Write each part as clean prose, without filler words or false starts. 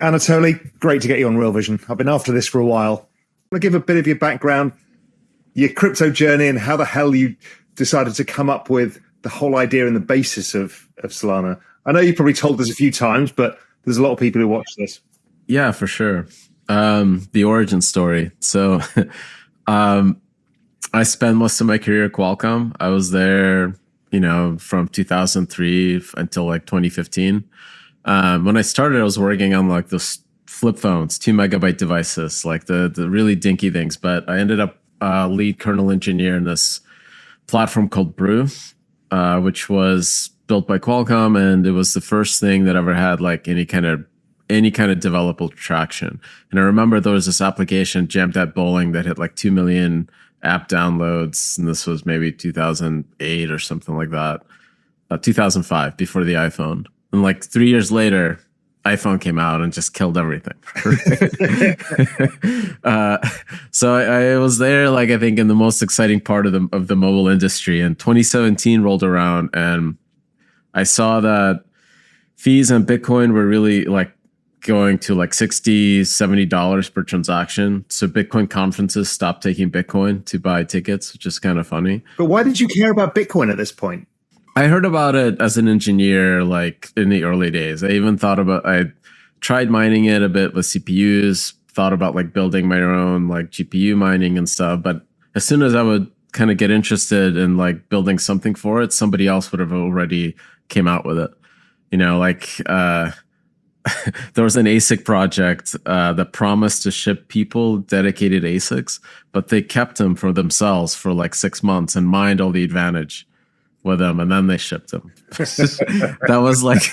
Anatoly, great to get you on Real Vision. I've been after this for a while. I'm going to give a bit of your background, your crypto journey, and how the hell you decided to come up with the whole idea and the basis of Solana. I know you probably told us a few times, but there's a lot of people who watch this. Yeah, for sure. The origin story. So I spent most of my career at Qualcomm. I was there, from 2003 until like 2015. When I started, I was working on like those flip phones, 2 megabyte devices, like the really dinky things. But I ended up lead kernel engineer in this platform called Brew, which was built by Qualcomm, and it was the first thing that ever had like any kind of developable traction. And I remember there was this application, Jammed at Bowling, that hit like 2 million app downloads, and this was maybe 2008 or something like that, 2005, before the iPhone. And like 3 years later, iPhone came out and just killed everything. So I was there, like, I think in the most exciting part of the mobile industry. And 2017 rolled around, and I saw that fees on Bitcoin were really like going to like $60-$70 per transaction. So Bitcoin conferences stopped taking Bitcoin to buy tickets, which is kind of funny. But why did you care about Bitcoin at this point? I heard about it as an engineer, like in the early days. I tried mining it a bit with CPUs, thought about like building my own like GPU mining and stuff. But as soon as I would kind of get interested in like building something for it, somebody else would have already came out with it. There was an ASIC project that promised to ship people dedicated ASICs, but they kept them for themselves for like 6 months and mined all the advantage with them, and then they shipped them. That was like,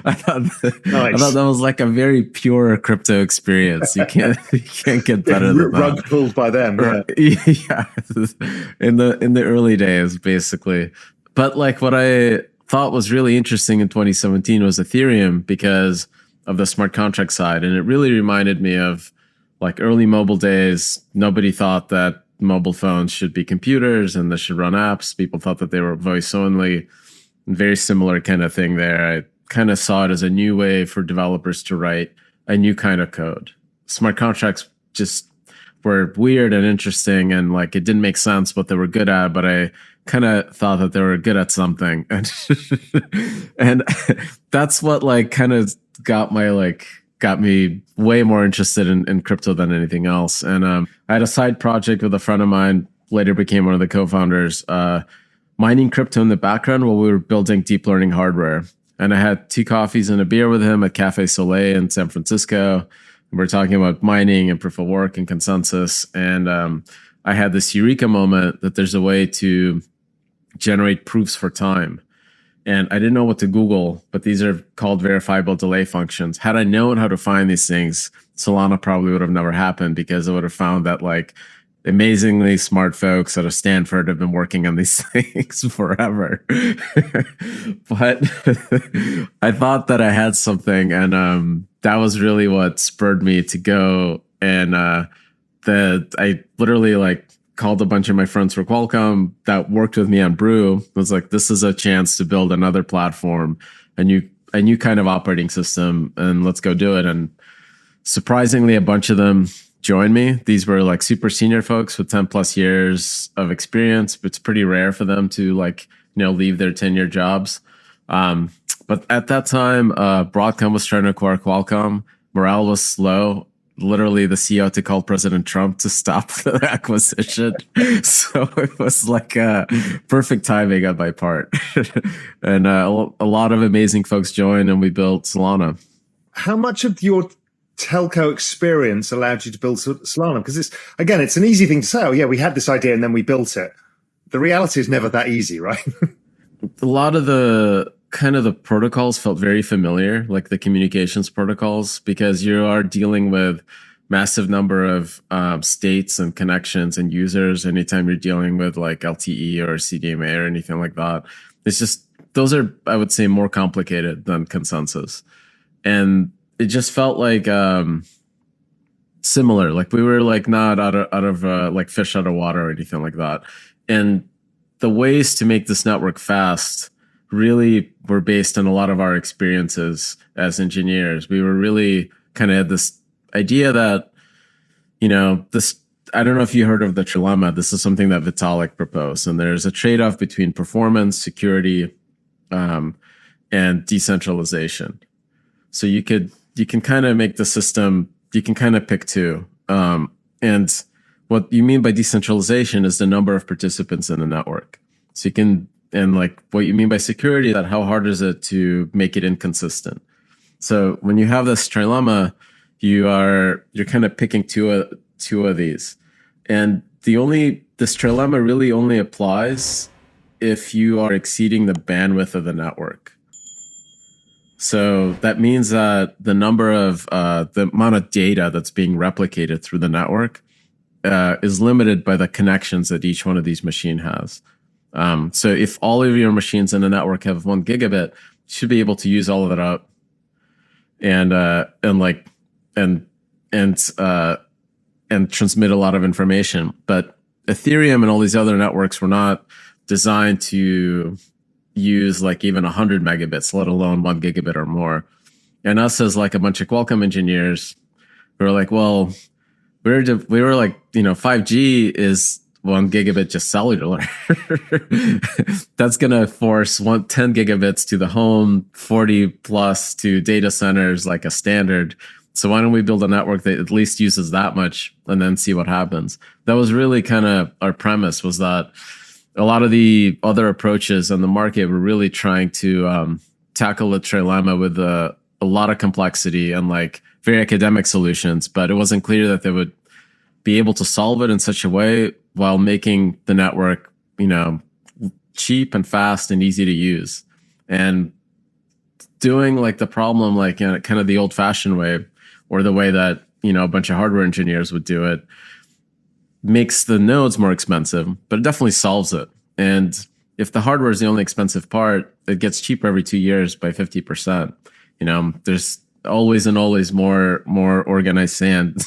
I thought that was like a very pure crypto experience. You can't get better than that. Rug pulled by them. Yeah, in the early days, basically. But like what I thought was really interesting in 2017 was Ethereum because of the smart contract side, and it really reminded me of like early mobile days. Nobody thought that mobile phones should be computers and they should run apps. People thought that they were voice only. Very similar kind of thing there. I kind of saw it as a new way for developers to write a new kind of code. Smart contracts just were weird and interesting, and like it didn't make sense what they were good at, but I kind of thought that they were good at something. And that's what like kind of got me way more interested in crypto than anything else. And I had a side project with a friend of mine, later became one of the co-founders, mining crypto in the background while we were building deep learning hardware. And I had 2 coffees and a beer with him at Cafe Soleil in San Francisco. We're talking about mining and proof of work and consensus. And I had this eureka moment that there's a way to generate proofs for time. And I didn't know what to Google, but these are called verifiable delay functions. Had I known how to find these things, Solana probably would have never happened, because I would have found that like amazingly smart folks out of Stanford have been working on these things forever. But I thought that I had something, and that was really what spurred me to go. And I literally like called a bunch of my friends for Qualcomm that worked with me on Brew. I was like, this is a chance to build another platform, a new kind of operating system, and let's go do it. And surprisingly, a bunch of them joined me. These were like super senior folks with 10 plus years of experience. It's pretty rare for them to like, leave their 10-year jobs. But at that time, Broadcom was trying to acquire Qualcomm. Morale was slow. Literally, the CEO had to call President Trump to stop the acquisition. So it was like perfect timing on my part. And a lot of amazing folks joined, and we built Solana. How much of your telco experience allowed you to build Solana? Because it's an easy thing to say, oh yeah, we had this idea and then we built it. The reality is never that easy, right? A lot of the protocols felt very familiar, like the communications protocols, because you are dealing with massive number of states and connections and users anytime you're dealing with like LTE or CDMA or anything like that. It's just, those are, I would say, more complicated than consensus. And it just felt like similar, like we were like not out of like fish out of water or anything like that. And the ways to make this network fast really were based on a lot of our experiences as engineers. We were really kind of had this idea that, this, I don't know if you heard of the trilemma. This is something that Vitalik proposed. And there's a trade-off between performance, security, and decentralization. So you can kind of make the system, you can kind of pick two. And what you mean by decentralization is the number of participants in the network. So you can, and like what you mean by security, that how hard is it to make it inconsistent? So when you have this trilemma, you're kind of picking two of these. And this trilemma really only applies if you are exceeding the bandwidth of the network. So that means that the amount of data that's being replicated through the network is limited by the connections that each one of these machines has. So if all of your machines in the network have 1 gigabit, you should be able to use all of that up and transmit a lot of information. But Ethereum and all these other networks were not designed to use like even 100 megabits, let alone 1 gigabit or more. And us as like a bunch of Qualcomm engineers, we were like, well, we were like, 5G is 1 gigabit just cellular. That's going to force 10 gigabits to the home, 40 plus to data centers like a standard. So why don't we build a network that at least uses that much and then see what happens? That was really kind of our premise, was that a lot of the other approaches on the market were really trying to tackle the trilemma with a lot of complexity and like very academic solutions, but it wasn't clear that they would be able to solve it in such a way while making the network, cheap and fast and easy to use. And doing like the problem like kind of the old-fashioned way, or the way that a bunch of hardware engineers would do it, makes the nodes more expensive, but it definitely solves it. And if the hardware is the only expensive part, it gets cheaper every 2 years by 50%. There's always more organized sand.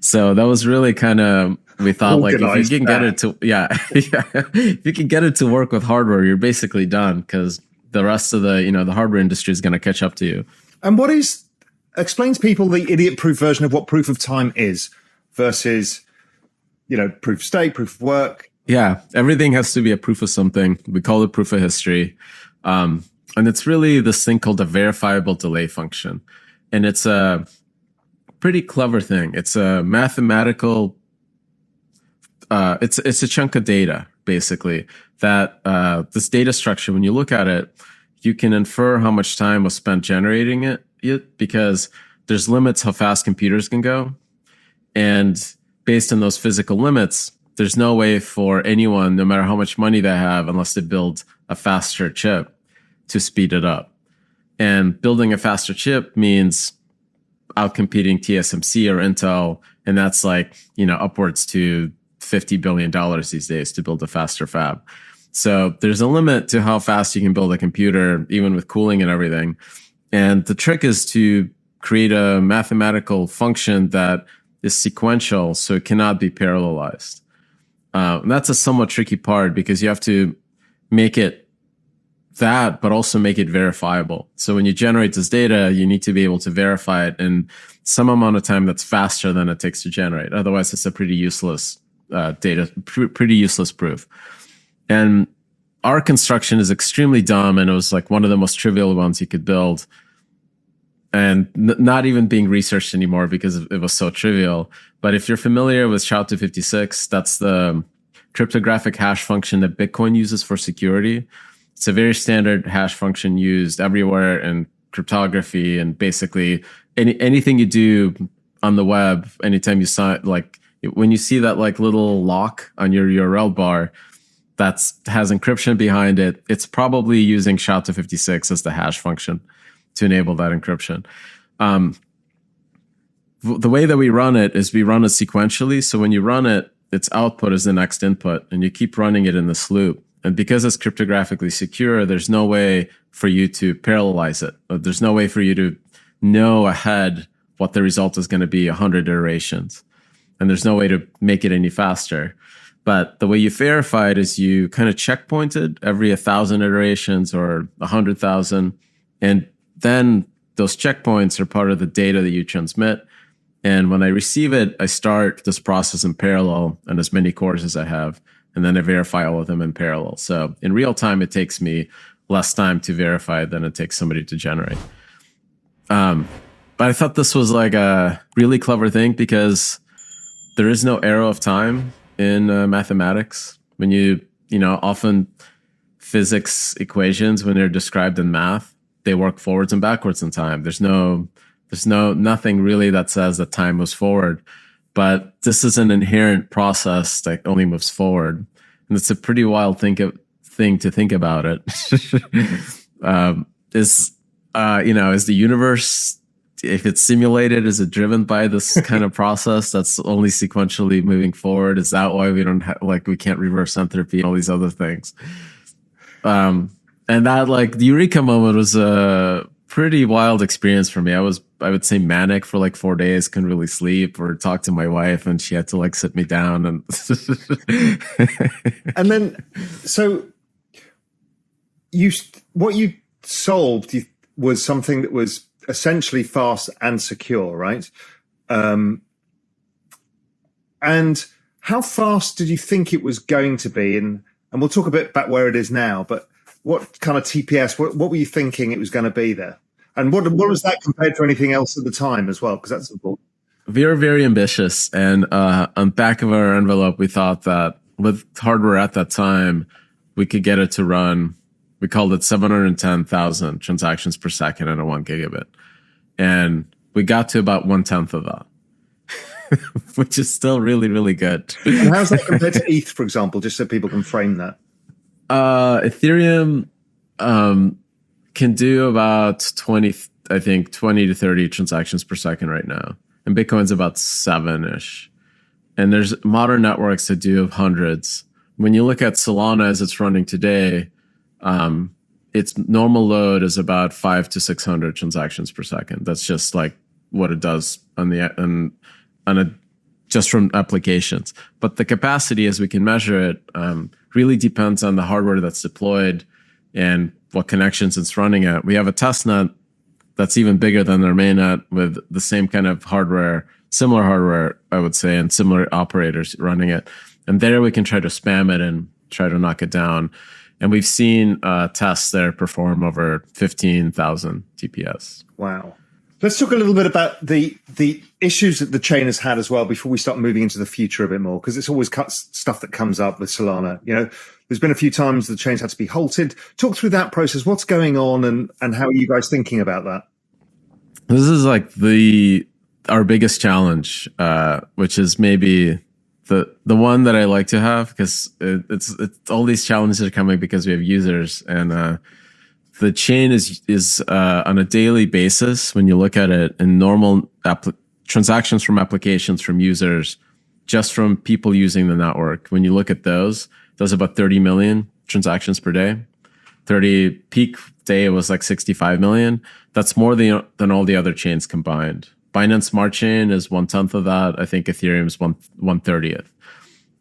So that was really kind of, we thought like if you can get it to, if you can get it to work with hardware, you're basically done, because the rest of the, the hardware industry is going to catch up to you. And explain to people the idiot-proof version of what proof of time is versus, proof of stake, proof of work. Yeah, everything has to be a proof of something. We call it proof of history. And it's really this thing called a verifiable delay function. And it's a pretty clever thing. It's a mathematical, it's a chunk of data, basically, that this data structure, when you look at it, you can infer how much time was spent generating it because there's limits how fast computers can go. And based on those physical limits, there's no way for anyone, no matter how much money they have, unless they build a faster chip, to speed it up. And building a faster chip means outcompeting TSMC or Intel. And that's like, upwards to $50 billion these days to build a faster fab. So there's a limit to how fast you can build a computer, even with cooling and everything. And the trick is to create a mathematical function that is sequential, so it cannot be parallelized. And that's a somewhat tricky part, because you have to make it that, but also make it verifiable. So when you generate this data, you need to be able to verify it in some amount of time that's faster than it takes to generate. Otherwise, it's a pretty useless pretty useless proof. And our construction is extremely dumb, and it was like one of the most trivial ones you could build, and not even being researched anymore because it was so trivial. But if you're familiar with SHA-256, that's the cryptographic hash function that Bitcoin uses for security. It's a very standard hash function used everywhere in cryptography, and basically anything you do on the web, anytime you sign, like when you see that like little lock on your URL bar that has encryption behind it, it's probably using SHA-256 as the hash function to enable that encryption. The way that we run it is we run it sequentially. So when you run it, its output is the next input, and you keep running it in this loop. And because it's cryptographically secure, there's no way for you to parallelize it. There's no way for you to know ahead what the result is going to be 100 iterations. And there's no way to make it any faster. But the way you verify it is you kind of checkpoint it every 1,000 iterations or 100,000. And then those checkpoints are part of the data that you transmit. And when I receive it, I start this process in parallel and as many cores as I have. And then I verify all of them in parallel. So in real time, it takes me less time to verify than it takes somebody to generate. But I thought this was like a really clever thing because there is no arrow of time in mathematics. When often physics equations, when they're described in math, they work forwards and backwards in time. There's nothing really that says that time moves forward, but this is an inherent process that only moves forward. And it's a pretty wild thing to think about it. Is the universe, if it's simulated, is it driven by this kind of process that's only sequentially moving forward? Is that why we don't we can't reverse entropy and all these other things? And that the eureka moment was a pretty wild experience for me. I would say manic for 4 days, couldn't really sleep or talk to my wife, and she had to sit me down and and then so what you solved was something that was essentially fast and secure, right? And how fast did you think it was going to be? And we'll talk a bit about where it is now, but what kind of TPS, what were you thinking it was going to be there? And what was that compared to anything else at the time as well? Because that's important. We were very ambitious. And on back of our envelope, we thought that with hardware at that time, we could get it to run, we called it 710,000 transactions per second at a 1 gigabit. And we got to about 1/10 of that, which is still really, really good. And how's that compared to ETH, for example, just so people can frame that? Ethereum can do about 20 to 30 transactions per second right now. And Bitcoin's about 7-ish. And there's modern networks that do hundreds. When you look at Solana as it's running today, its normal load is about 500 to 600 transactions per second. That's just what it does just from applications. But the capacity, as we can measure it, really depends on the hardware that's deployed and what connections it's running at. We have a testnet that's even bigger than their mainnet with the same kind of hardware, similar hardware, I would say, and similar operators running it. And there we can try to spam it and try to knock it down. And we've seen tests there perform over 15,000 TPS. Wow. Let's talk a little bit about the issues that the chain has had as well before we start moving into the future a bit more, because it's always stuff that comes up with Solana. There's been a few times the chain's had to be halted. Talk through that process. What's going on and how are you guys thinking about that? This is our biggest challenge, which is maybe the one that I like to have, because it's all these challenges are coming because we have users, and the chain is on a daily basis. When you look at it in normal transactions from applications from users, just from people using the network, when you look at those about 30 million transactions per day. Peak day was 65 million. That's more than all the other chains combined. Binance Smart Chain is 1/10 of that. I think Ethereum is 1/30th.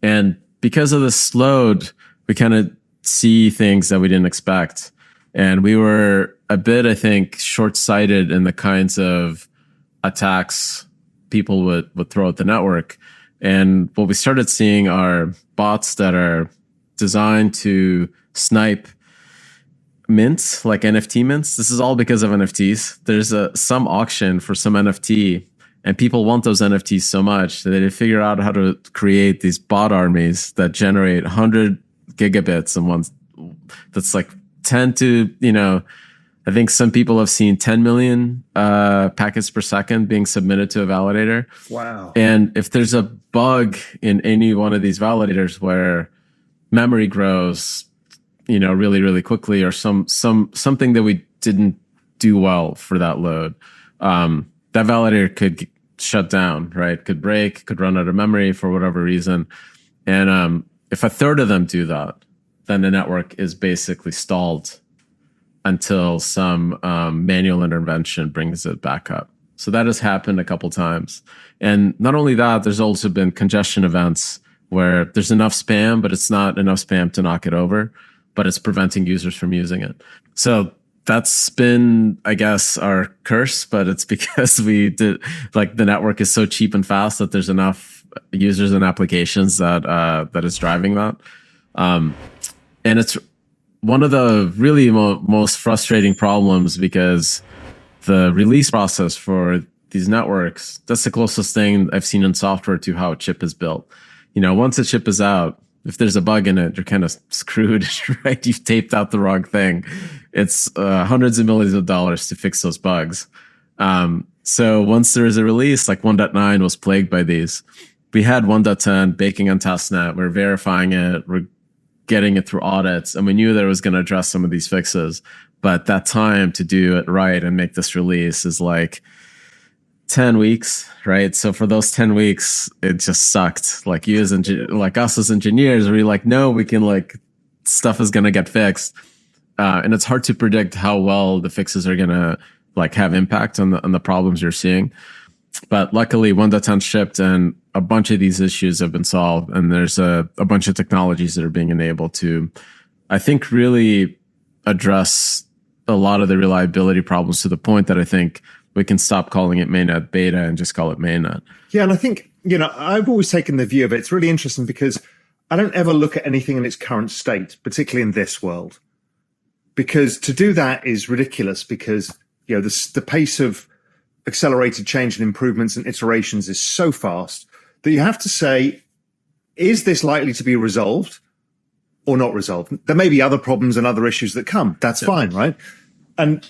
And because of this load, we kind of see things that we didn't expect. And we were a bit, I think, short-sighted in the kinds of attacks people would throw at the network. And what we started seeing are bots that are designed to snipe mints, like NFT mints. This is all because of NFTs. There's some auction for some NFT, and people want those NFTs so much that they figure out how to create these bot armies that generate 100 gigabits in one. That's 10 to, I think some people have seen 10 million packets per second being submitted to a validator. Wow. And if there's a bug in any one of these validators where memory grows, really, really quickly, or something that we didn't do well for that load, that validator could shut down, right? Could break, could run out of memory for whatever reason. And if a third of them do that, then the network is basically stalled until some manual intervention brings it back up. So that has happened a couple times. And not only that, there's also been congestion events where there's enough spam, but it's not enough spam to knock it over, but it's preventing users from using it. So that's been, I guess, our curse, but it's because we did, like, the network is so cheap and fast that there's enough users and applications that is driving that. And it's one of the really most frustrating problems, because the release process for these networks, that's the closest thing I've seen in software to how a chip is built. Once a chip is out, if there's a bug in it, you're kind of screwed, right? You've taped out the wrong thing. It's hundreds of millions of dollars to fix those bugs. So once there is a release, like 1.9 was plagued by these. We had 1.10 baking on testnet. We're verifying it. We're getting it through audits. And we knew that it was going to address some of these fixes. But that time to do it right and make this release is like 10 weeks, right? So for those 10 weeks, it just sucked. Like you as like us as engineers, we're like, no, we can, like, stuff is going to get fixed. And it's hard to predict how well the fixes are going to, like, have impact on the problems you're seeing. But luckily 1.10 shipped and a bunch of these issues have been solved. And there's a bunch of technologies that are being enabled to, I think, really address a lot of the reliability problems, to the point that I think we can stop calling it mainnet beta and just call it mainnet. Yeah, and I think, I've always taken the view of it. It's really interesting because I don't ever look at anything in its current state, particularly in this world, because to do that is ridiculous, because, the pace of accelerated change and improvements and iterations is so fast that you have to say, is this likely to be resolved or not resolved? There may be other problems and other issues that come. That's fine, right? And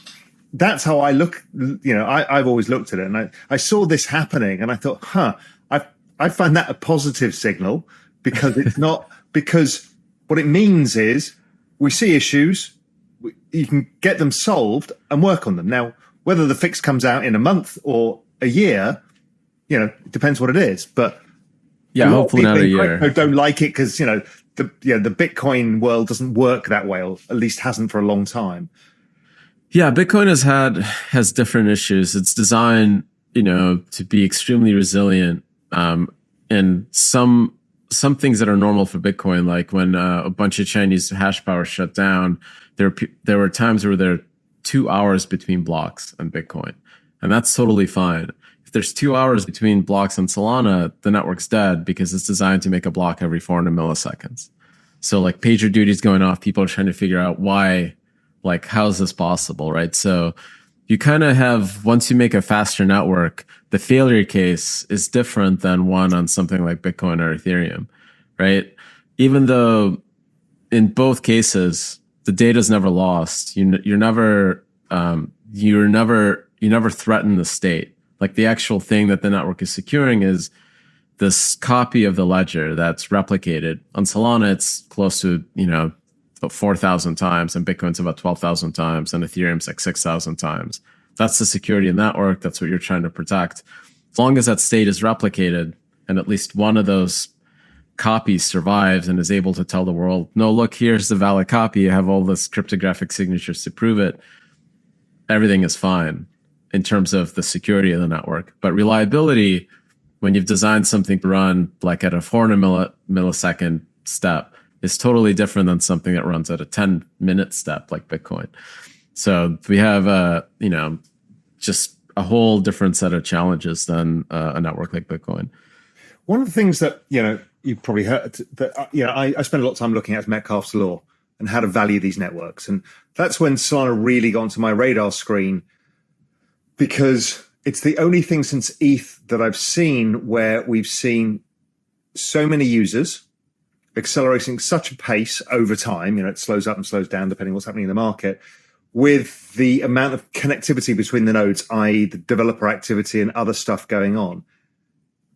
that's how I look. I've always looked at it, and I saw this happening, and I thought, I find that a positive signal, because it's not, because what it means is we see issues, you can get them solved and work on them. Now, whether the fix comes out in a month or a year, it depends what it is. But yeah, hopefully not a year. Crypto don't like it because the Bitcoin world doesn't work that way, or at least hasn't for a long time. Yeah, Bitcoin has different issues. It's designed, to be extremely resilient. And some things that are normal for Bitcoin, like when a bunch of Chinese hash power shut down, there were times where there are 2 hours between blocks on Bitcoin, and that's totally fine. If there's 2 hours between blocks on Solana, the network's dead, because it's designed to make a block every 400 milliseconds. So, like, pager duty is going off. People are trying to figure out why. Like, how is this possible, right? So you kind of have, once you make a faster network, the failure case is different than one on something like Bitcoin or Ethereum, right? Even though in both cases, the data is never lost. You never threaten the state. Like, the actual thing that the network is securing is this copy of the ledger that's replicated. On Solana, it's close to, about 4,000 times, and Bitcoin's about 12,000 times, and Ethereum's like 6,000 times. That's the security of the network. That's what you're trying to protect. As long as that state is replicated, and at least one of those copies survives and is able to tell the world, no, look, here's the valid copy. I have all this cryptographic signatures to prove it. Everything is fine in terms of the security of the network. But reliability, when you've designed something to run like at a 400 millisecond step, is totally different than something that runs at a 10-minute step like Bitcoin. So we have, just a whole different set of challenges than a network like Bitcoin. One of the things that, you've probably heard, that, I spend a lot of time looking at Metcalfe's law and how to value these networks. And that's when Solana really got onto my radar screen, because it's the only thing since ETH that I've seen where we've seen so many users accelerating such a pace over time. It slows up and slows down depending on what's happening in the market, with the amount of connectivity between the nodes, i.e. the developer activity and other stuff going on.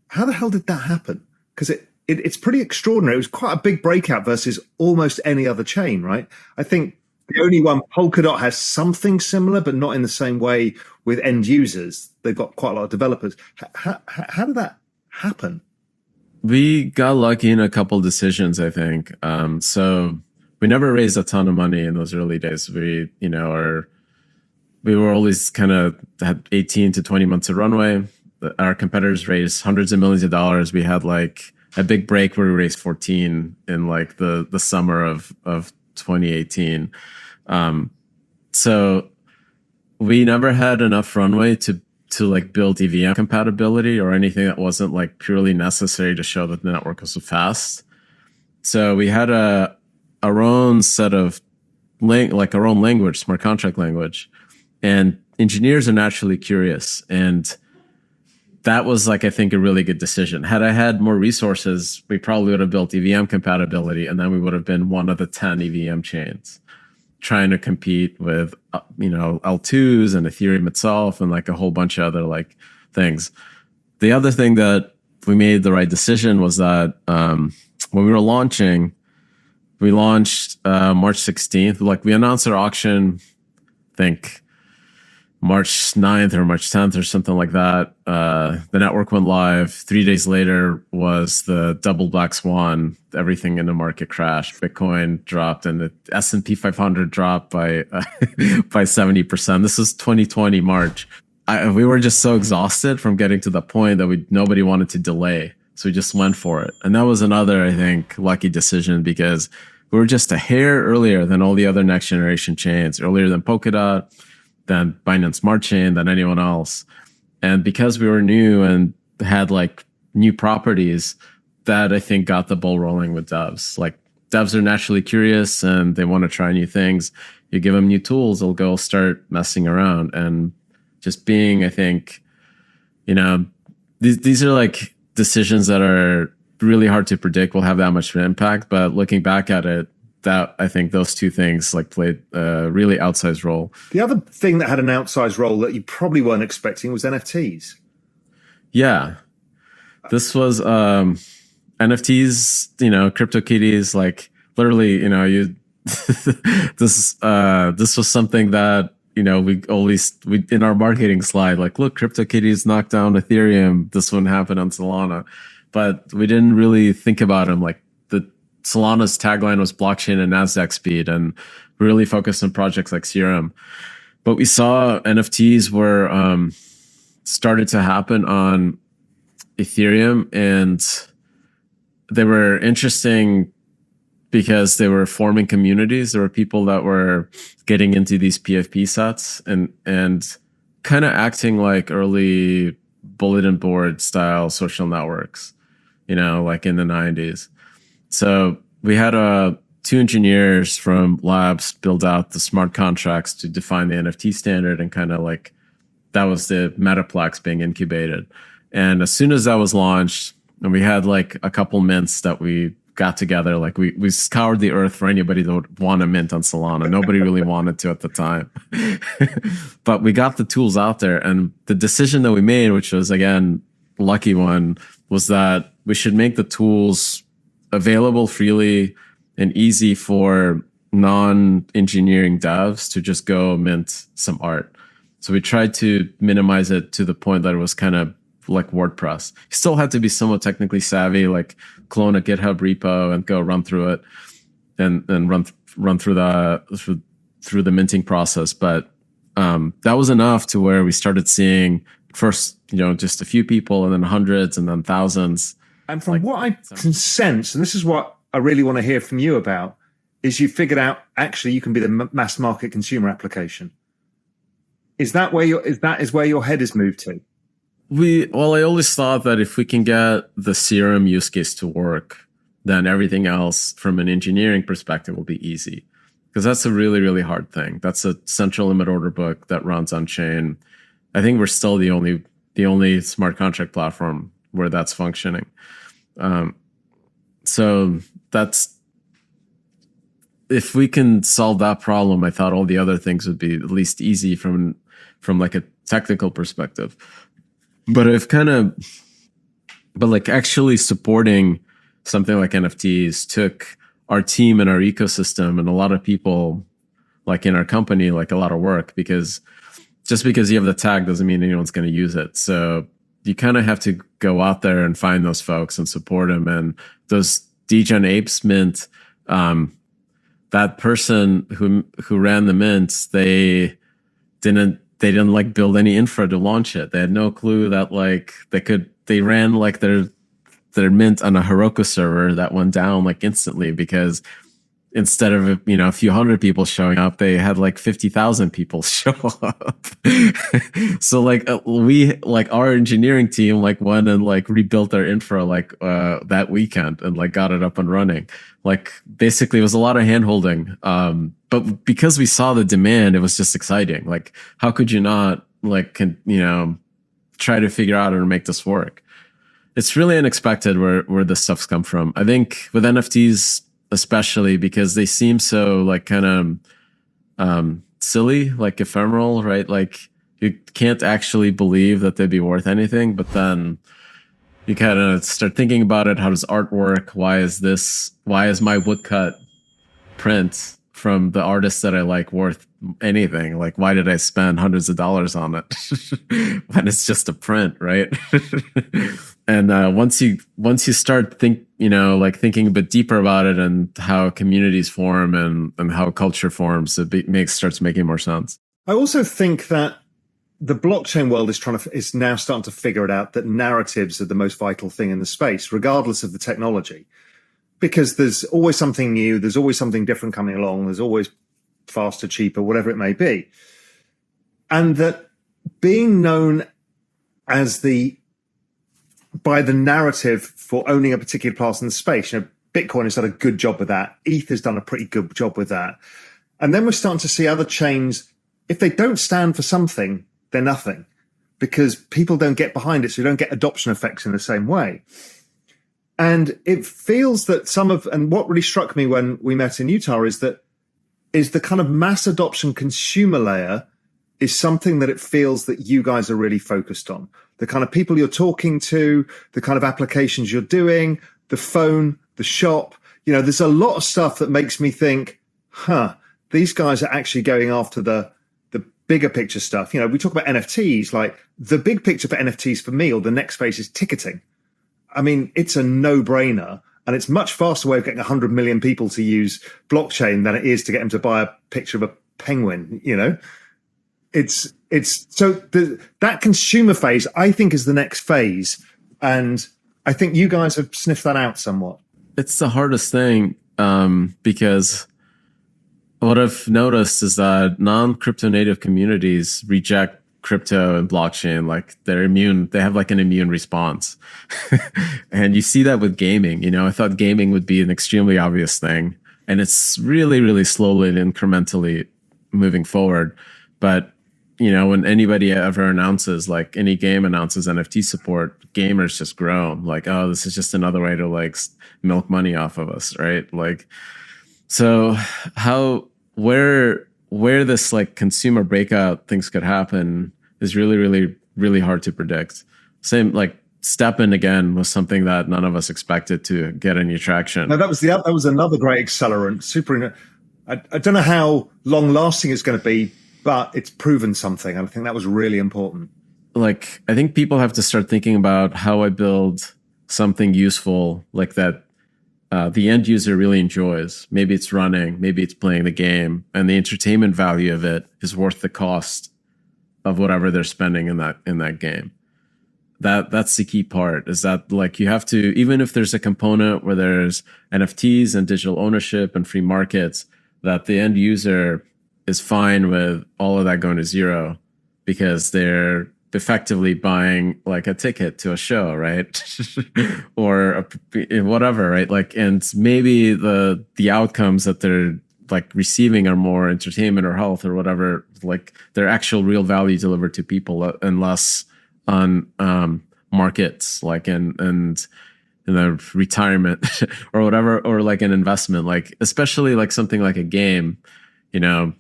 How the hell did that happen? Because it's pretty extraordinary. It was quite a big breakout versus almost any other chain, right? I think the only one, Polkadot, has something similar, but not in the same way with end users. They've got quite a lot of developers. How did that happen? We got lucky in a couple decisions, I think. So we never raised a ton of money in those early days. We were always kind of had 18 to 20 months of runway. Our competitors raised hundreds of millions of dollars. We had, like, a big break where we raised 14 in like the summer of 2018. So we never had enough runway to like build EVM compatibility or anything that wasn't like purely necessary to show that the network was fast. So we had our own set of like our own language, smart contract language, and engineers are naturally curious. And that was like, I think, a really good decision. Had I had more resources, we probably would have built EVM compatibility, and then we would have been one of the 10 EVM chains trying to compete with, L2s and Ethereum itself and like a whole bunch of other like things. The other thing that we made the right decision was that when we were launching, we launched March 16th. Like we announced our auction, I think March 9th or March 10th or something like that. The network went live. 3 days later was the double black swan. Everything in the market crashed. Bitcoin dropped and the S&P 500 dropped by 70%. This was 2020 March. We were just so exhausted from getting to the point that nobody wanted to delay. So we just went for it. And that was another, I think, lucky decision because we were just a hair earlier than all the other next generation chains, earlier than Polkadot, than Binance Smart Chain, than anyone else. And because we were new and had like new properties, that I think got the ball rolling with devs. Like devs are naturally curious and they want to try new things. You give them new tools, they'll go start messing around. And just being, I think, these are like decisions that are really hard to predict will have that much of an impact. But looking back at it, that I think those two things like played a really outsized role. The other thing that had an outsized role that you probably weren't expecting was NFTs. Yeah. This was NFTs, CryptoKitties, like literally, this was something that, we in our marketing slide, like, look, CryptoKitties knocked down Ethereum. This one happened on Solana. But we didn't really think about them. Like Solana's tagline was blockchain and NASDAQ speed, and really focused on projects like Serum. But we saw NFTs were started to happen on Ethereum, and they were interesting because they were forming communities. There were people that were getting into these PFP sets and kind of acting like early bulletin board style social networks, like in the 90s. So we had two engineers from labs build out the smart contracts to define the NFT standard, and kind of like that was the Metaplex being incubated. And as soon as that was launched, and we had like a couple mints that we got together, like we scoured the earth for anybody that would want a mint on Solana. Nobody really wanted to at the time. But we got the tools out there, and the decision that we made, which was again lucky one, was that we should make the tools available freely and easy for non-engineering devs to just go mint some art. So we tried to minimize it to the point that it was kind of like WordPress. You still had to be somewhat technically savvy, like clone a GitHub repo and go run through it and run through the minting process. But that was enough to where we started seeing first, just a few people, and then hundreds, and then thousands. And from what I can sense, and this is what I really want to hear from you about, is you figured out actually you can be the mass market consumer application. Is that where your head is moved to? I always thought that if we can get the Serum use case to work, then everything else from an engineering perspective will be easy. Because that's a really, really hard thing. That's a central limit order book that runs on chain. I think we're still the only smart contract platform where that's functioning. So that's, if we can solve that problem, I thought all the other things would be at least easy from like a technical perspective. But actually supporting something like NFTs took our team and our ecosystem and a lot of people like in our company, like a lot of work, because just because you have the tag doesn't mean anyone's going to use it. So you kind of have to go out there and find those folks and support them. And those Degen Apes mint, that person who ran the mint, they didn't like build any infra to launch it. They had no clue that like they ran like their their mint on a Heroku server that went down like instantly because instead of, you know, a few hundred people showing up, they had like 50,000 people show up. So like we, like our engineering team, like went and like rebuilt their infra like that weekend and like got it up and running. Like basically it was a lot of hand holding. But because we saw the demand, it was just exciting. Like how could you not like, you know, try to figure out how to make this work? It's really unexpected where this stuff's come from. I think with NFTs, especially because they seem so like kind of silly, like ephemeral, right? Like you can't actually believe that they'd be worth anything, but then you kind of start thinking about it. How does art work? Why is my woodcut print from the artist that I like worth anything? Like, why did I spend hundreds of dollars on it when it's just a print, right? And once you start thinking a bit deeper about it and how communities form and how culture forms, it starts making more sense. I also think that the blockchain world is now starting to figure it out that narratives are the most vital thing in the space, regardless of the technology, because there's always something new, there's always something different coming along, there's always faster, cheaper, whatever it may be, and that being known as by the narrative for owning a particular part in the space. You know, Bitcoin has done a good job with that. ETH has done a pretty good job with that. And then we're starting to see other chains, if they don't stand for something, they're nothing because people don't get behind it. So you don't get adoption effects in the same way. And it feels that and what really struck me when we met in Utah is the kind of mass adoption consumer layer is something that it feels that you guys are really focused on. The kind of people you're talking to, the kind of applications you're doing, the phone, the shop. You know, there's a lot of stuff that makes me think, these guys are actually going after the bigger picture stuff. You know, we talk about NFTs, like the big picture for NFTs for me, or the next phase is ticketing. I mean, it's a no-brainer. And it's much faster way of getting 100 million people to use blockchain than it is to get them to buy a picture of a penguin, you know? That consumer phase, I think, is the next phase. And I think you guys have sniffed that out somewhat. It's the hardest thing because what I've noticed is that non-crypto native communities reject crypto and blockchain. Like they have like an immune response. And you see that with gaming. You know, I thought gaming would be an extremely obvious thing. And it's really, really slowly and incrementally moving forward. But you know, when anybody ever announces, like any game announces NFT support, gamers just groan like, oh, this is just another way to like milk money off of us, right? Like, so where this like consumer breakout things could happen is really, really, really hard to predict. Same like STEPN again was something that none of us expected to get any traction. No, that was another great accelerant. I don't know how long lasting it's going to be, but it's proven something. And I think that was really important. Like, I think people have to start thinking about how I build something useful like that the end user really enjoys. Maybe it's running, maybe it's playing the game, and the entertainment value of it is worth the cost of whatever they're spending in that game. That's the key part, is that like you have to, even if there's a component where there's NFTs and digital ownership and free markets, that the end user is fine with all of that going to zero because they're effectively buying like a ticket to a show, right? Or whatever, right? Like, and maybe the outcomes that they're like receiving are more entertainment or health or whatever, like their actual real value delivered to people and less on markets, like and in a retirement or whatever, or like an investment, like especially like something like a game, you know,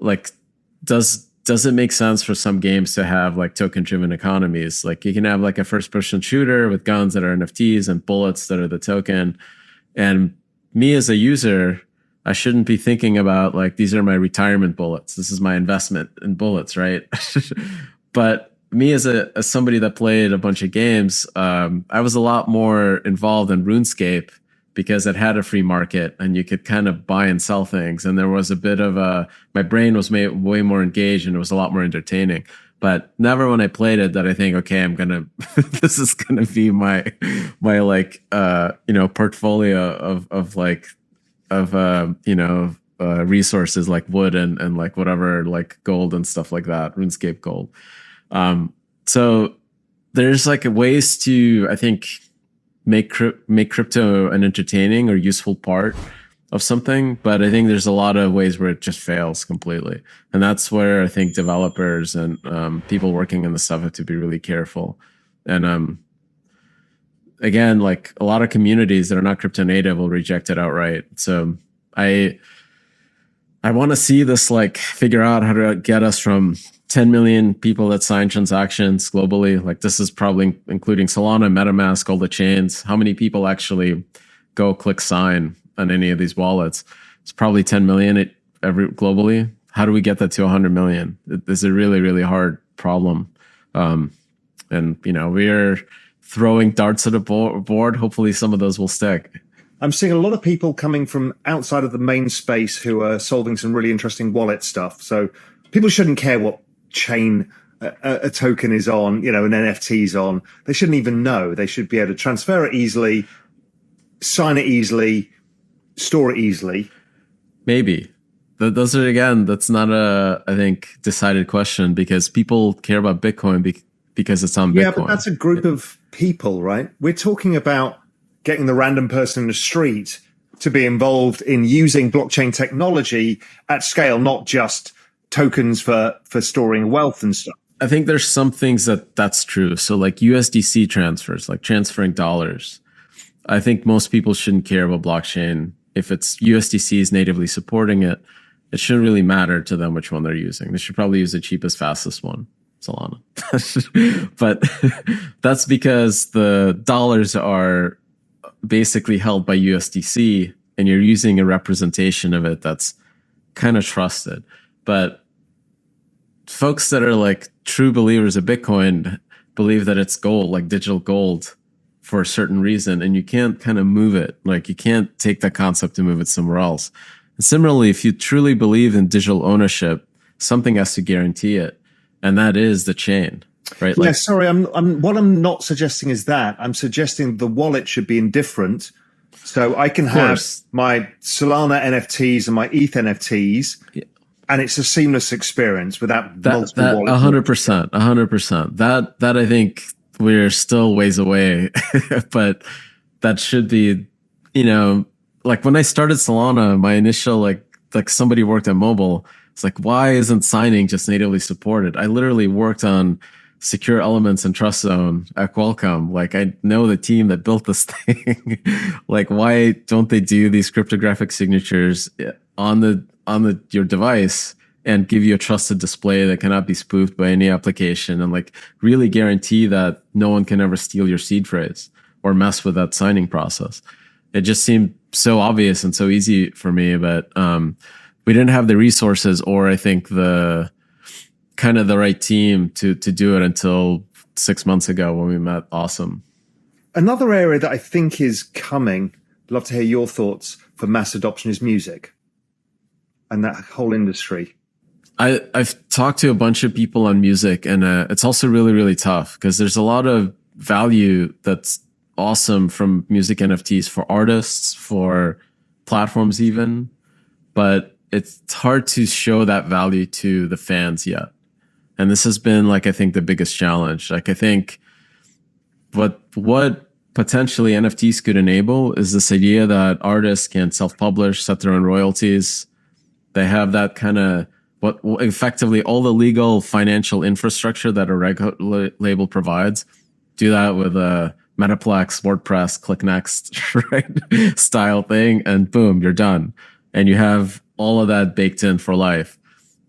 like does it make sense for some games to have like token driven economies? Like you can have like a first person shooter with guns that are NFTs and bullets that are the token. And me as a user, I shouldn't be thinking about like, these are my retirement bullets. This is my investment in bullets, right? But me as somebody that played a bunch of games, I was a lot more involved in RuneScape because it had a free market and you could kind of buy and sell things. And there was a bit of my brain was way more engaged and it was a lot more entertaining. But never when I played it that I think, okay, this is gonna be my like portfolio of resources like wood and like whatever, like gold and stuff like that, RuneScape gold. So there's like ways to, I think, make crypto an entertaining or useful part of something, but I think there's a lot of ways where it just fails completely, and that's where I think developers and people working on the stuff have to be really careful. And again, like a lot of communities that are not crypto native will reject it outright. So I want to see this like figure out how to get us from 10 million people that sign transactions globally. Like this is probably including Solana, MetaMask, all the chains. How many people actually go click sign on any of these wallets? It's probably 10 million globally. How do we get that to 100 million? It's a really, really hard problem. And we're throwing darts at a board. Hopefully some of those will stick. I'm seeing a lot of people coming from outside of the main space who are solving some really interesting wallet stuff. So people shouldn't care what chain a token is on, an NFT is on. They shouldn't even know. They should be able to transfer it easily, sign it easily, store it easily. Maybe. Those are, again, that's not a, I think, decided question, because people care about Bitcoin because it's on Bitcoin. Yeah, but that's a group of people, right? We're talking about getting the random person in the street to be involved in using blockchain technology at scale, not just tokens for storing wealth and stuff. I think there's some things that's true. So like USDC transfers, like transferring dollars. I think most people shouldn't care about blockchain. If it's USDC is natively supporting it, it shouldn't really matter to them which one they're using. They should probably use the cheapest, fastest one, Solana. But that's because the dollars are basically held by USDC, and you're using a representation of it that's kind of trusted. But folks that are like true believers of Bitcoin believe that it's gold, like digital gold, for a certain reason, and you can't kind of move it. Like you can't take that concept and move it somewhere else. And similarly, if you truly believe in digital ownership, something has to guarantee it, and that is the chain, right? Yeah, sorry, what I'm not suggesting is that. I'm suggesting the wallet should be indifferent. So I can have my Solana NFTs and my ETH NFTs, and it's a seamless experience without multiple wallets. 100%. That I think we're still ways away, but that should be, like when I started Solana, my initial like somebody worked at mobile. It's like, why isn't signing just natively supported? I literally worked on secure elements and trust zone at Qualcomm. Like I know the team that built this thing. Like why don't they do these cryptographic signatures on your device and give you a trusted display that cannot be spoofed by any application, and like really guarantee that no one can ever steal your seed phrase or mess with that signing process? It just seemed so obvious and so easy for me, but we didn't have the resources, or I think the kind of the right team to do it until 6 months ago when we met. Awesome. Another area that I think is coming, I'd love to hear your thoughts, for mass adoption is music and that whole industry. I've talked to a bunch of people on music, and it's also really, really tough because there's a lot of value that's awesome from music NFTs for artists, for platforms even, but it's hard to show that value to the fans yet. And this has been like, I think the biggest challenge. Like I think what potentially NFTs could enable is this idea that artists can self-publish, set their own royalties. They have that kind of what effectively all the legal financial infrastructure that a label provides. Do that with a Metaplex, WordPress, Click Next, right? Style thing, and boom, you're done. And you have all of that baked in for life.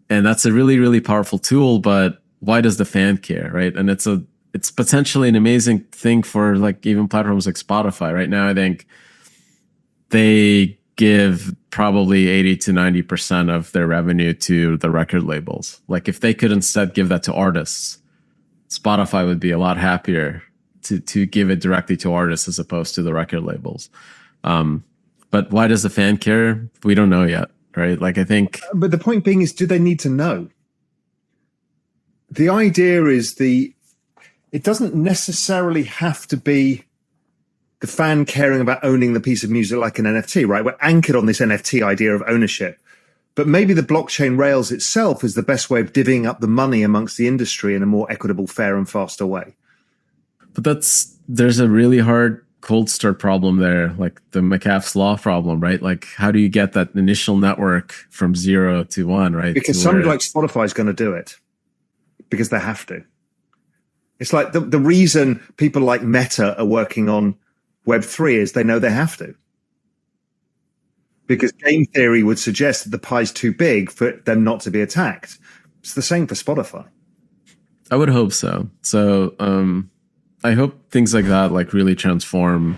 And that's a really, really powerful tool, but why does the fan care, right? And it's potentially an amazing thing for like even platforms like Spotify. Right now, I think they give probably 80 to 90% of their revenue to the record labels. Like if they could instead give that to artists, Spotify would be a lot happier to give it directly to artists as opposed to the record labels. But why does the fan care? We don't know yet, right? Like I think... But the point being is, do they need to know? The idea is it doesn't necessarily have to be the fan caring about owning the piece of music like an NFT, right? We're anchored on this NFT idea of ownership. But maybe the blockchain rails itself is the best way of divvying up the money amongst the industry in a more equitable, fair, and faster way. But there's a really hard cold start problem there, like the McAfee's law problem, right? Like, how do you get that initial network from 0 to 1, right? Because somebody like Spotify is going to do it because they have to. It's like the reason people like Meta are working on Web3 is they know they have to. Because game theory would suggest that the pie's too big for them not to be attacked. It's the same for Spotify. I would hope so. So I hope things like that like really transform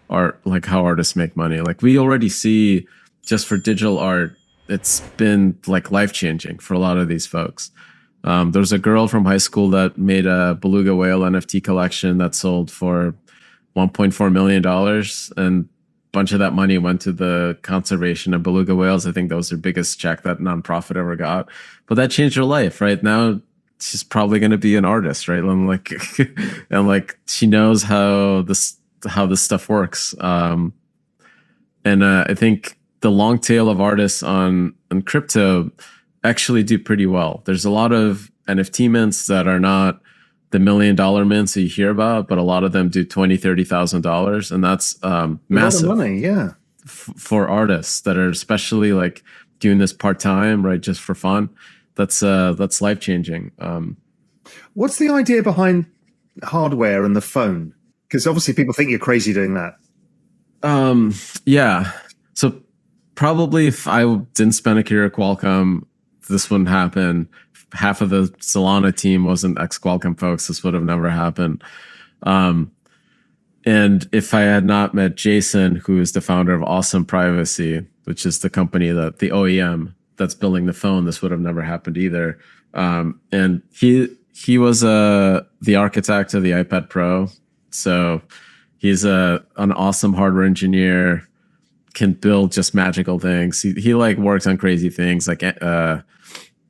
art, like how artists make money. Like we already see just for digital art, it's been like life-changing for a lot of these folks. There's a girl from high school that made a beluga whale NFT collection that sold for $1.4 million, and bunch of that money went to the conservation of beluga whales. I think that was their biggest check that nonprofit ever got. But that changed her life, right? Now she's probably going to be an artist, right? And like she knows how this stuff works. I think the long tail of artists on crypto actually do pretty well. There's a lot of NFT mints that are not the $1 million mints that you hear about, but a lot of them do $20,000-$30,000, and that's massive. A lot of money, yeah. For artists that are especially like doing this part time, right, just for fun. That's life changing. What's the idea behind hardware and the phone? Because obviously people think you're crazy doing that. Yeah. So probably if I didn't spend a career at Qualcomm, this wouldn't happen. Half of the Solana team wasn't ex-Qualcomm folks. This would have never happened. And if I had not met Jason, who is the founder of Awesome Privacy, which is the company that the OEM that's building the phone, this would have never happened either. And he was the architect of the iPad Pro. So he's an awesome hardware engineer, can build just magical things. He like works on crazy things like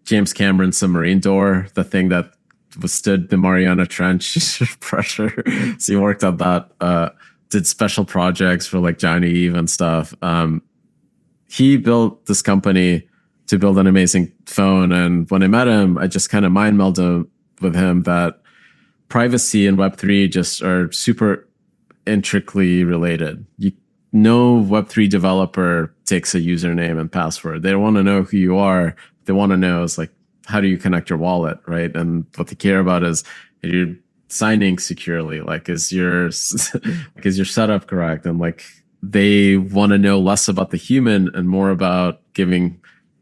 James Cameron's submarine door, the thing that withstood the Mariana Trench pressure. So he worked on that, did special projects for like Johnny Eve and stuff. He built this company to build an amazing phone. And when I met him, I just kind of mind melded with him that privacy and Web3 just are super intricately related. No Web3 developer takes a username and password. They don't want to know who you are. They want to know is like, how do you connect your wallet, right? And what they care about is you're signing securely. Like, is your setup correct? And like, they want to know less about the human and more about giving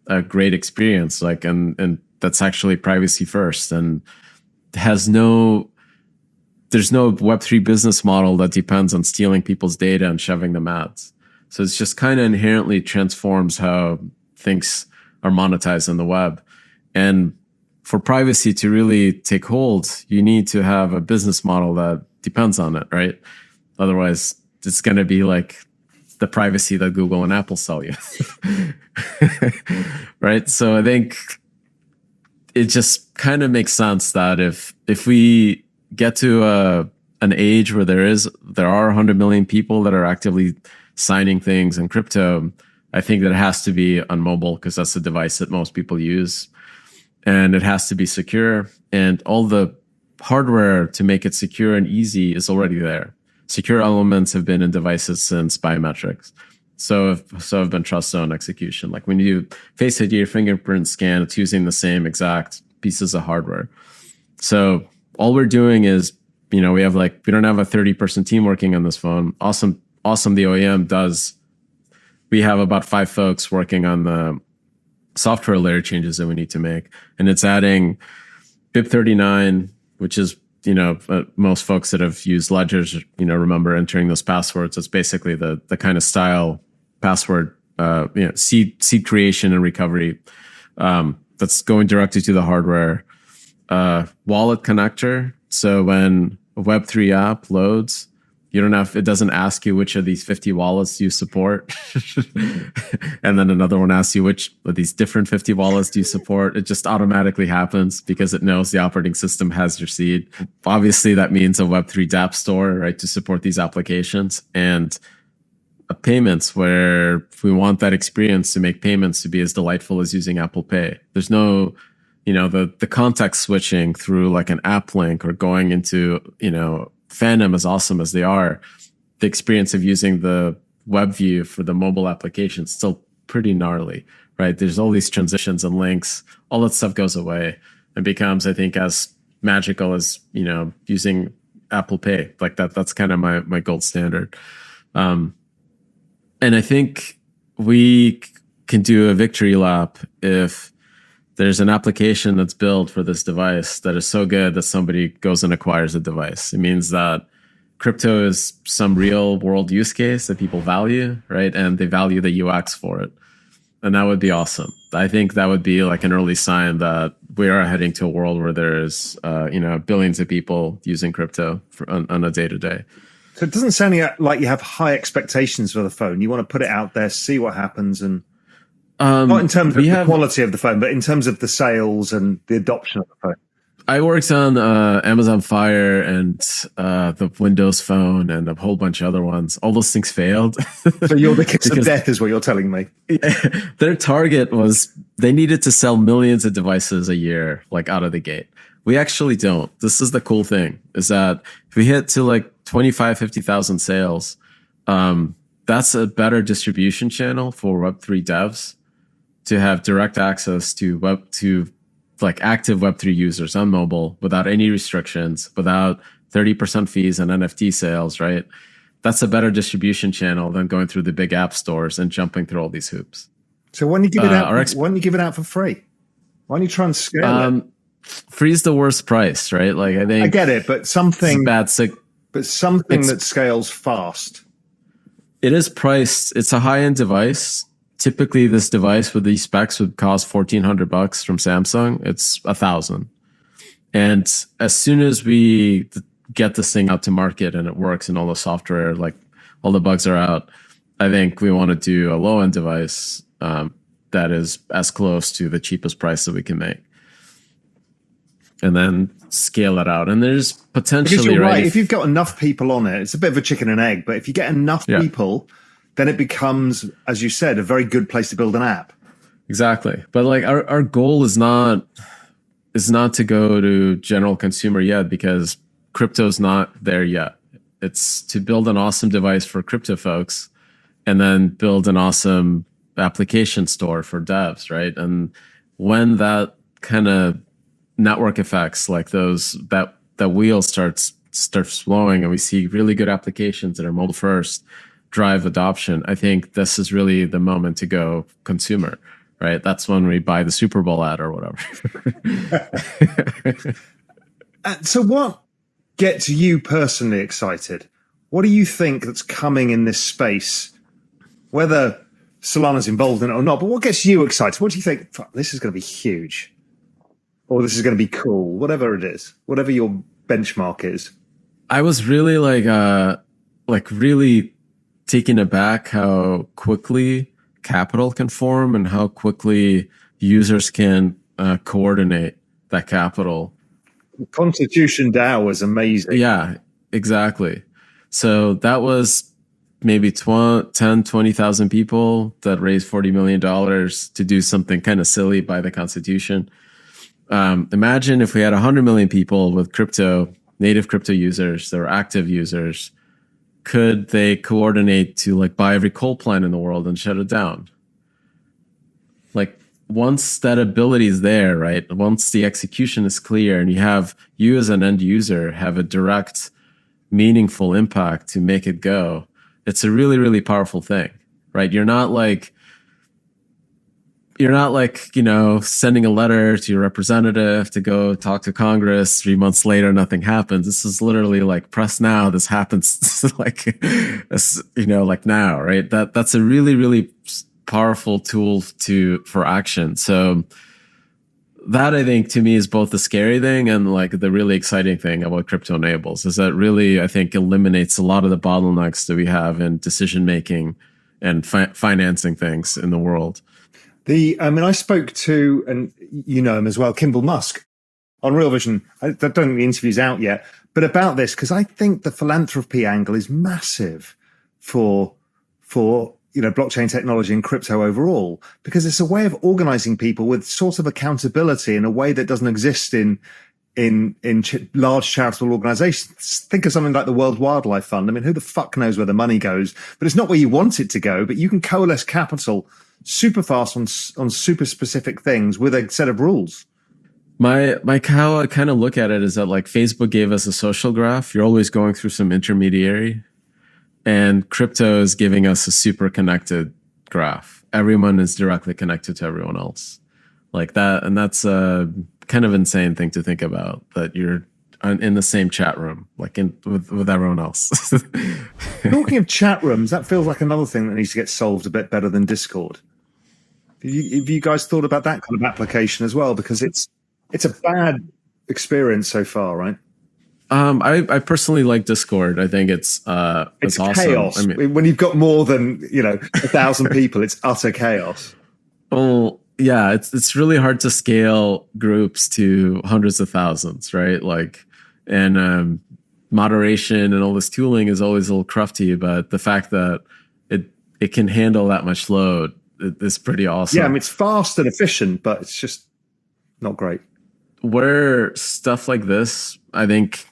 a great experience. Like, and that's actually privacy first, and there's no Web3 business model that depends on stealing people's data and shoving them ads. So it's just kind of inherently transforms how things are monetized on the web. And for privacy to really take hold, you need to have a business model that depends on it, right? Otherwise, it's going to be like the privacy that Google and Apple sell you. Right? So I think it just kind of makes sense that if we get to an age where there are 100 million people that are actively signing things in crypto, I think that it has to be on mobile because that's the device that most people use. And it has to be secure. And all the hardware to make it secure and easy is already there. Secure elements have been in devices since biometrics. So have been trust zone execution. Like when you do Face ID or fingerprint scan, it's using the same exact pieces of hardware. So all we're doing is, we don't have a 30-person team working on this phone. Awesome, the OEM does. We have about 5 folks working on the software layer changes that we need to make. And it's adding BIP39, which is, most folks that have used ledgers, remember entering those passwords. It's basically the kind of style password, seed creation and recovery that's going directly to the hardware. Wallet connector. So when a Web3 app loads, You don't have, it doesn't ask you which of these 50 wallets you support. And then another one asks you which of these different 50 wallets do you support. It just automatically happens because it knows the operating system has your seed. Obviously, that means a Web3 dApp store, right, to support these applications, and payments where we want that experience to make payments to be as delightful as using Apple Pay. There's no, the context switching through like an app link or going into, Phantom, as awesome as they are, the experience of using the web view for the mobile application is still pretty gnarly, right? There's all these transitions and links, all that stuff goes away and becomes, I think, as magical as, using Apple Pay. Like that's kind of my gold standard. And I think we can do a victory lap if there's an application that's built for this device that is so good that somebody goes and acquires a device. It means that crypto is some real world use case that people value, right? And they value the UX for it. And that would be awesome. I think that would be like an early sign that we are heading to a world where there's, billions of people using crypto on a day-to-day. So it doesn't sound like you have high expectations for the phone. You want to put it out there, see what happens, and not in terms of the quality of the phone, but in terms of the sales and the adoption of the phone. I worked on Amazon Fire and the Windows Phone and a whole bunch of other ones. All those things failed. So you're the kiss of death is what you're telling me. Their target was they needed to sell millions of devices a year, like out of the gate. We actually don't. This is the cool thing, is that if we hit to like 25, 50,000 sales, that's a better distribution channel for Web3 devs to have direct access to active Web3 users on mobile without any restrictions, without 30% fees and NFT sales, right? That's a better distribution channel than going through the big app stores and jumping through all these hoops. So when you give it out, why don't you give it out for free? Why don't you try and scale it? Free is the worst price, right? Like I think I get it, but something that scales fast. It is priced. It's a high-end device. Typically, this device with these specs would cost $1,400 from Samsung. It's $1,000. And as soon as we get this thing out to market and it works and all the software, like all the bugs are out, I think we want to do a low-end device that is as close to the cheapest price that we can make, and then scale it out. And there's potentially, because you're right. If you've got enough people on it, it's a bit of a chicken and egg. But if you get enough people, then it becomes, as you said, a very good place to build an app. Exactly. But like our goal is not to go to general consumer yet, because crypto's not there yet. It's to build an awesome device for crypto folks and then build an awesome application store for devs, right? And when that kind of network effects, like those, that wheel starts flowing and we see really good applications that are mobile first drive adoption, I think this is really the moment to go consumer, right? That's when we buy the Super Bowl ad or whatever. So what gets you personally excited? What do you think that's coming in this space? Whether Solana's involved in it or not, but what gets you excited? What do you think? Fuck, this is going to be huge, or this is going to be cool, whatever it is, whatever your benchmark is. I was really really taken aback how quickly capital can form and how quickly users can coordinate that capital. Constitution DAO was amazing. Yeah, exactly. So that was maybe 20,000 people that raised $40 million to do something kind of silly by the Constitution. Imagine if we had 100 million people with native crypto users that are active users. Could they coordinate to like buy every coal plant in the world and shut it down? Like once that ability is there, right? Once the execution is clear and you as an end user have a direct, meaningful impact to make it go, it's a really, really powerful thing, right? You're not like, sending a letter to your representative to go talk to Congress. 3 months later, nothing happens. This is literally like press now. This happens like now, right? That's a really, really powerful tool for action. So that I think to me is both the scary thing and like the really exciting thing about crypto enables is that really I think eliminates a lot of the bottlenecks that we have in decision making and financing things in the world. I spoke to, and you know him as well, Kimball Musk on Real Vision. I don't think the interview's out yet, but about this, because I think the philanthropy angle is massive for blockchain technology and crypto overall, because it's a way of organizing people with sort of accountability in a way that doesn't exist in large charitable organizations. Think of something like the World Wildlife Fund. I mean, who the fuck knows where the money goes? But it's not where you want it to go, but you can coalesce capital super fast on super specific things with a set of rules. How I kind of look at it is that like Facebook gave us a social graph. You're always going through some intermediary, and crypto is giving us a super connected graph. Everyone is directly connected to everyone else, like that, and that's a kind of insane thing to think about. That you're in the same chat room, like with everyone else. Talking of chat rooms, that feels like another thing that needs to get solved a bit better than Discord. Have you guys thought about that kind of application as well? Because it's a bad experience so far, right? I personally like Discord. I think it's awesome. Chaos. I mean, when you've got more than 1,000 people, it's utter chaos. Well, yeah, it's really hard to scale groups to hundreds of thousands, right? Like, and moderation and all this tooling is always a little crufty, but the fact that it can handle that much load is pretty awesome. Yeah, I mean, it's fast and efficient, but it's just not great. Where stuff like this, I think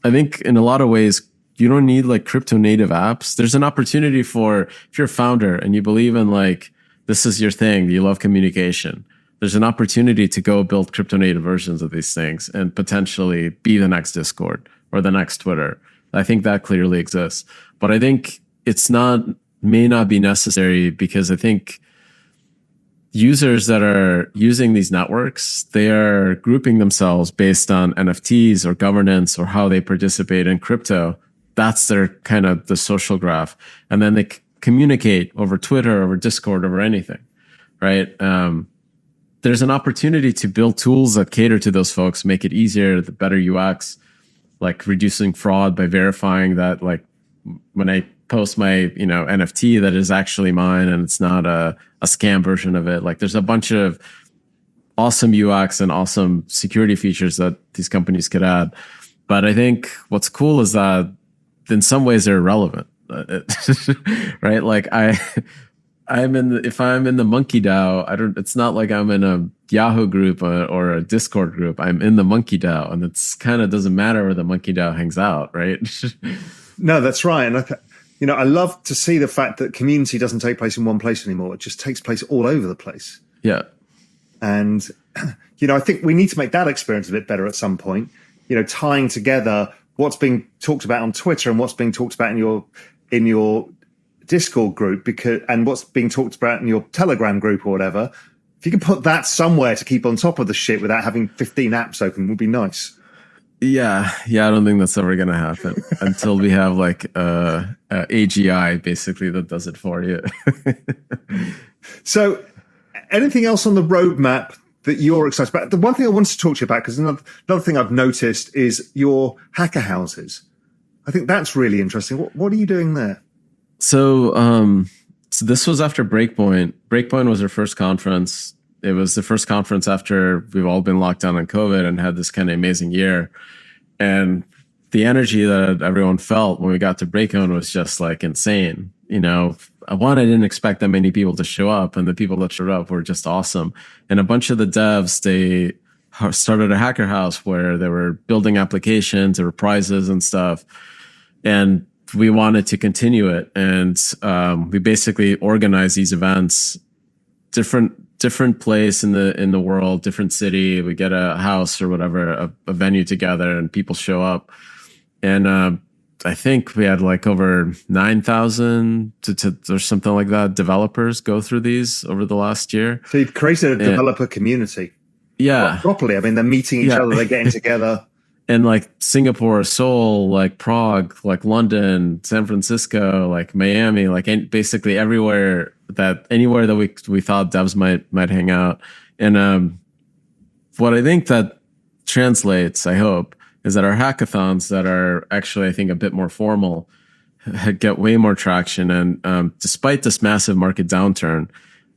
in a lot of ways, you don't need like crypto native apps. There's an opportunity for, if you're a founder and you believe in like, this is your thing, you love communication, there's an opportunity to go build crypto native versions of these things and potentially be the next Discord or the next Twitter. I think that clearly exists. But I think may not be necessary, because I think users that are using these networks, they are grouping themselves based on NFTs or governance or how they participate in crypto. That's their kind of the social graph. And then they communicate over Twitter, over Discord, over anything, right? There's an opportunity to build tools that cater to those folks, make it easier, the better UX, like reducing fraud by verifying that, like when I post my NFT, that is actually mine and it's not a scam version of it. Like there's a bunch of awesome UX and awesome security features that these companies could add. But I think what's cool is that in some ways they're irrelevant, right? Like if I'm in the Monkey DAO, it's not like I'm in a Yahoo group or a Discord group. I'm in the Monkey DAO, and it's kind of doesn't matter where the Monkey DAO hangs out, right? No, that's right. And I love to see the fact that community doesn't take place in one place anymore. It just takes place all over the place. Yeah. And, I think we need to make that experience a bit better at some point, tying together what's being talked about on Twitter and what's being talked about in your Discord group, and what's being talked about in your Telegram group or whatever. If you can put that somewhere to keep on top of the shit without having 15 apps open, would be nice. Yeah, I don't think that's ever going to happen until we have like AGI basically that does it for you. So, anything else on the roadmap that you're excited about? The one thing I wanted to talk to you about, because another thing I've noticed is your hacker houses. I think that's really interesting. What are you doing there? So this was after Breakpoint. Breakpoint was our first conference. It was the first conference after we've all been locked down on COVID and had this kind of amazing year. And the energy that everyone felt when we got to Breakpoint was just like insane. I didn't expect that many people to show up, and the people that showed up were just awesome. And a bunch of the devs, they started a hacker house where they were building applications, there were prizes and stuff. And we wanted to continue it. And we basically organized these events, different place in the world, different city. We get a house or whatever, a venue together, and people show up. And I think we had like over 9,000 or something like that developers go through these over the last year. So you've created a developer community. Yeah. Properly. I mean, they're meeting each other, they're getting together. And like Singapore, Seoul, like Prague, like London, San Francisco, like Miami, like basically anywhere that we thought devs might hang out. And what I think that translates, I hope, is that our hackathons that are actually, I think, a bit more formal get way more traction. And despite this massive market downturn,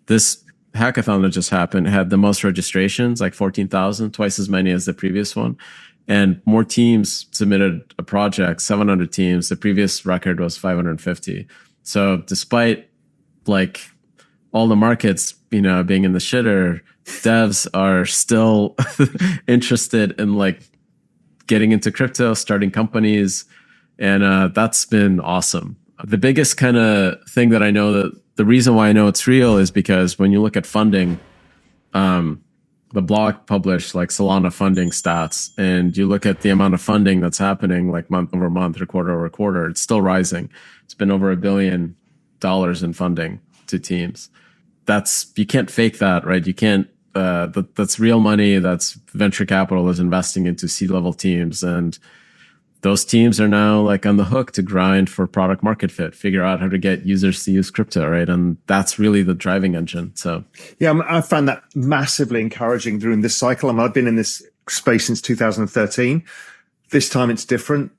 this hackathon that just happened had the most registrations, like 14,000, twice as many as the previous one. And more teams submitted a project, 700 teams. The previous record was 550. So despite like all the markets, being in the shitter, devs are still interested in like getting into crypto, starting companies. And that's been awesome. The biggest kind of thing that I know, that the reason why I know it's real is because when you look at funding, the blog published like Solana funding stats, and you look at the amount of funding that's happening like month over month or quarter over quarter, it's still rising. It's been over $1 billion in funding to teams. You can't fake that, right? You can't, that's real money. That's venture capital is investing into C-level teams. And those teams are now like on the hook to grind for product market fit, figure out how to get users to use crypto, right? And that's really the driving engine. So yeah, I found that massively encouraging during this cycle. I've been in this space since 2013. This time it's different.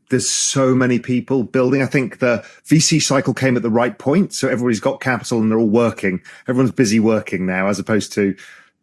There's so many people building. I think the VC cycle came at the right point. So everybody's got capital and they're all working. Everyone's busy working now, as opposed to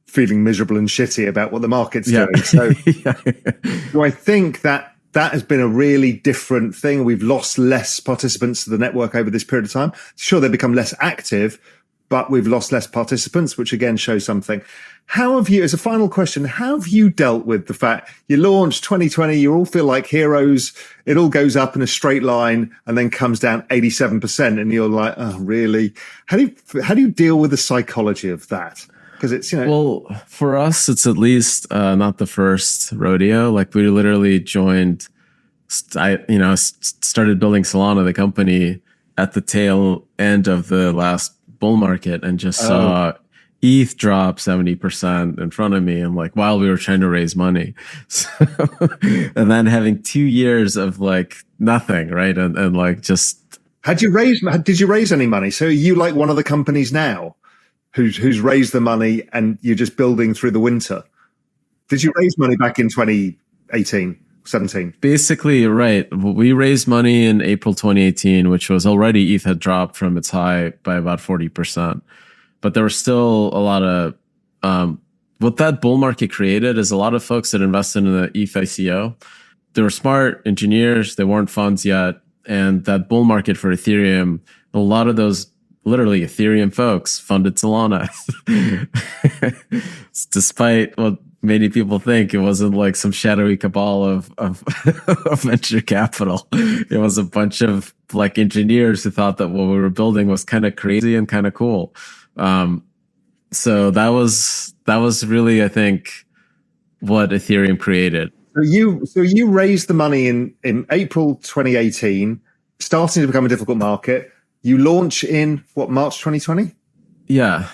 feeling miserable and shitty about what the market's doing. So do I think that has been a really different thing. We've lost less participants to the network over this period of time. Sure, they've become less active, but we've lost less participants, which again shows something. How have you, as a final question, how have you dealt with the fact you launched 2020, you all feel like heroes, it all goes up in a straight line and then comes down 87%, and you're like, oh, really? How do you deal with the psychology of that? Because it's, Well, for us, it's at least not the first rodeo. Like we literally joined, started building Solana, the company, at the tail end of the last bull market, and just saw ETH drop 70% in front of me, and like while we were trying to raise money. So, and then having 2 years of like nothing, right? And like just. Did you raise any money? So are you like one of the companies now who's raised the money and you're just building through the winter? Did you raise money back in 2018, 17? Basically, right. We raised money in April 2018, which was already ETH had dropped from its high by about 40%. But there was still a lot of, what that bull market created is a lot of folks that invested in the ETH ICO. They were smart engineers. They weren't funds yet. And that bull market for Ethereum, a lot of those literally Ethereum folks funded Solana. Despite what many people think, it wasn't like some shadowy cabal of venture capital. It was a bunch of like engineers who thought that what we were building was kind of crazy and kind of cool. So that was really, I think, what Ethereum created. So you raised the money in April 2018, starting to become a difficult market. You launch in March 2020? Yeah.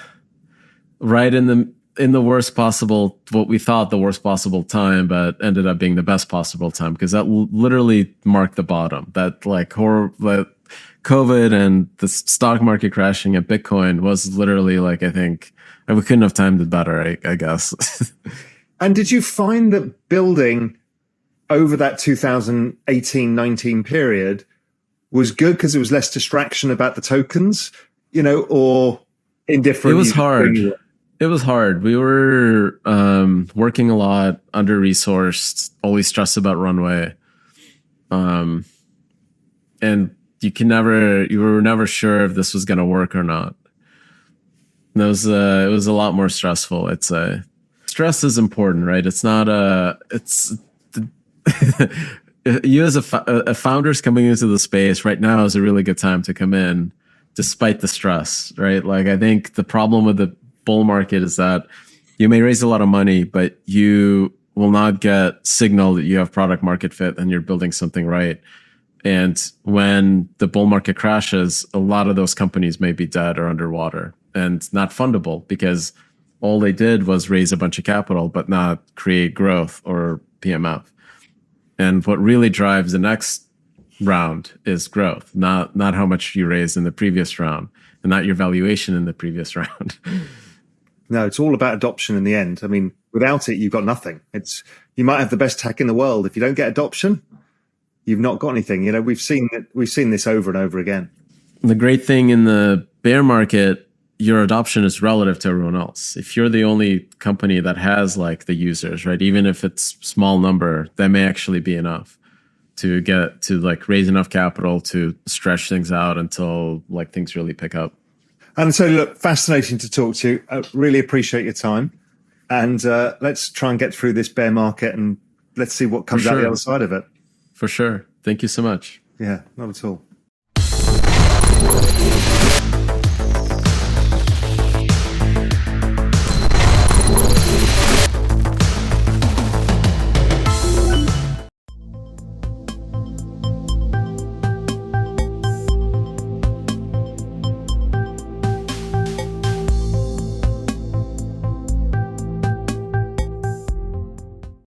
Right in the worst possible, what we thought the worst possible time, but ended up being the best possible time, because that literally marked the bottom. That like COVID and the stock market crashing at Bitcoin was literally like, I think we couldn't have timed it better, I guess. And did you find that building over that 2018-19 period was good because there was less distraction about the tokens, or indifferent? It was hard. It was hard. We were working a lot, under-resourced, always stressed about runway. And you were never sure if this was going to work or not. And it was a lot more stressful, I'd say. Stress is important, right? It's not you as a founders coming into the space right now is a really good time to come in, despite the stress, right? Like I think the problem with the bull market is that you may raise a lot of money, but you will not get signal that you have product market fit and you're building something right. And when the bull market crashes, a lot of those companies may be dead or underwater and not fundable, because all they did was raise a bunch of capital, but not create growth or PMF. And what really drives the next round is growth, not how much you raised in the previous round, and not your valuation in the previous round. No, it's all about adoption in the end. I mean, without it, you've got nothing. You might have the best tech in the world. If you don't get adoption, you've not got anything. You know, we've seen this over and over again. The great thing in the bear market, your adoption is relative to everyone else. If you're the only company that has like the users, right, even if it's small number, that may actually be enough to get to like raise enough capital to stretch things out until like things really pick up. And so, look, fascinating to talk to you. I really appreciate your time. And let's try and get through this bear market and let's see what comes out the other side of it. For sure. Thank you so much. Yeah, not at all.